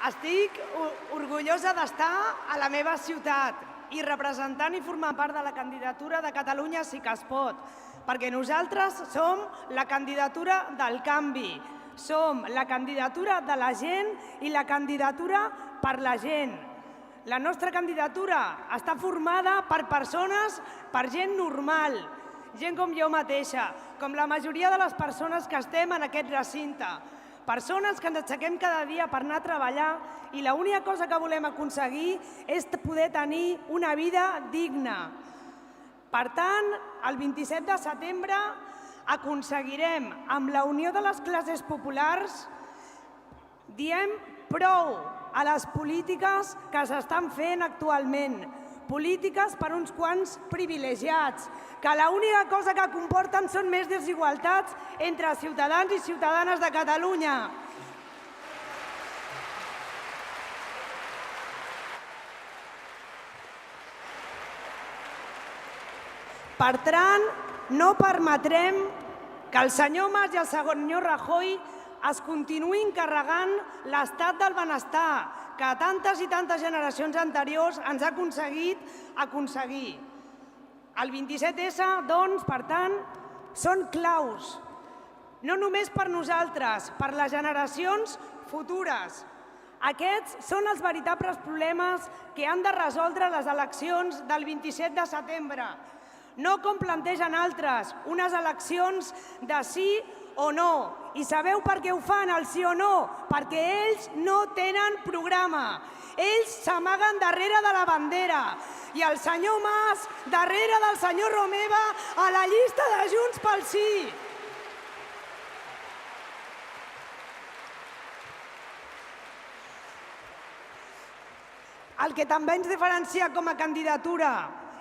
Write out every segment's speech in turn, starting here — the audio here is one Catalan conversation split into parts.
Estic orgullosa d'estar a la meva ciutat i representant i formant part de la candidatura de Catalunya Sí que es pot, perquè nosaltres som la candidatura del canvi, som la candidatura de la gent i la candidatura per la gent. La nostra candidatura està formada per persones, per gent normal, gent com jo mateixa, com la majoria de les persones que estem en aquest recinte, persones que ens aixequem cada dia per anar a treballar i l'única cosa que volem aconseguir és poder tenir una vida digna. Per tant, el 27 de setembre aconseguirem, amb la unió de les classes populars, diem prou a les polítiques que s'estan fent actualment, polítiques per uns quants privilegiats, que l'única cosa que comporten són més desigualtats entre ciutadans i ciutadanes de Catalunya. Per tant, no permetrem que el senyor Mas i el senyor Rajoy es continuïn carregant l'estat del benestar que tantes i tantes generacions anteriors ens ha aconseguit aconseguir. El 27S, doncs, per tant, són claus, no només per nosaltres, per les generacions futures. Aquests són els veritables problemes que han de resoldre les eleccions del 27 de setembre. No com plantegen altres, unes eleccions de sí o no. I sabeu per què ho fan, el sí o no? Perquè ells no tenen programa. Ells s'amaguen darrere de la bandera. I el senyor Mas darrere del senyor Romeva a la llista de Junts pel Sí. El que també ens diferencia com a candidatura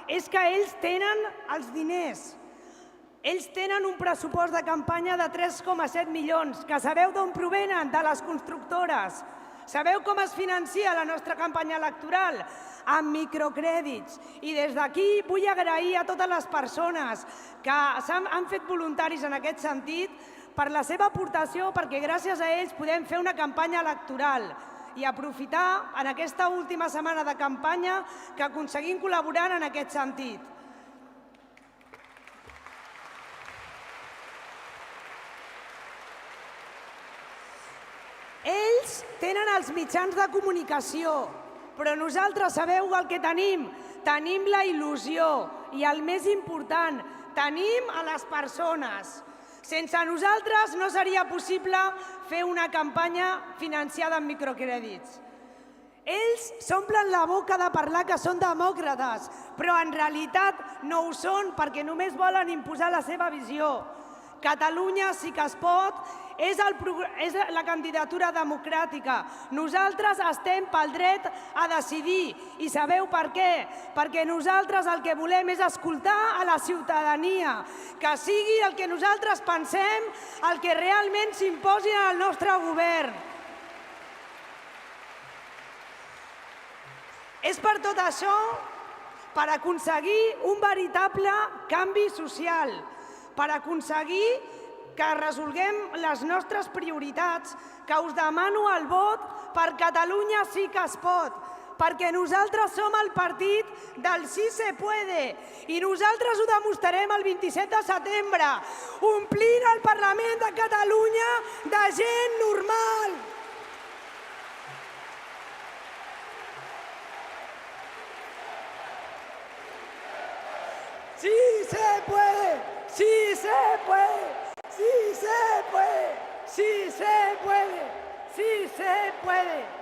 és que ells tenen els diners. Ells tenen un pressupost de campanya de 3,7 milions, que sabeu d'on provenen? De les constructores. Sabeu com es financia la nostra campanya electoral? Amb microcrèdits. I des d'aquí vull agrair a totes les persones que han fet voluntaris en aquest sentit per la seva aportació, perquè gràcies a ells podem fer una campanya electoral i aprofitar en aquesta última setmana de campanya que aconseguim col·laborar en aquest sentit. Ells tenen els mitjans de comunicació, però nosaltres sabeu el que tenim? Tenim la il·lusió i el més important, tenim a les persones. Sense nosaltres no seria possible fer una campanya financiada amb microcrèdits. Ells s'omplen la boca de parlar que són demòcrates, però en realitat no ho són perquè només volen imposar la seva visió. Catalunya Sí que es pot és la candidatura democràtica. Nosaltres estem pel dret a decidir. I sabeu per què? Perquè nosaltres el que volem és escoltar a la ciutadania, que sigui el que nosaltres pensem el que realment s'imposi al nostre govern. És per tot això, per aconseguir un veritable canvi social, per aconseguir que resolguem les nostres prioritats, que us demano el vot per Catalunya Sí que es pot, perquè nosaltres som el partit del Sí se puede i nosaltres ho demostrarem el 27 de setembre, omplint el Parlament de Catalunya de gent normal. Sí se puede, sí se puede. Sí se puede, sí se puede, sí se puede.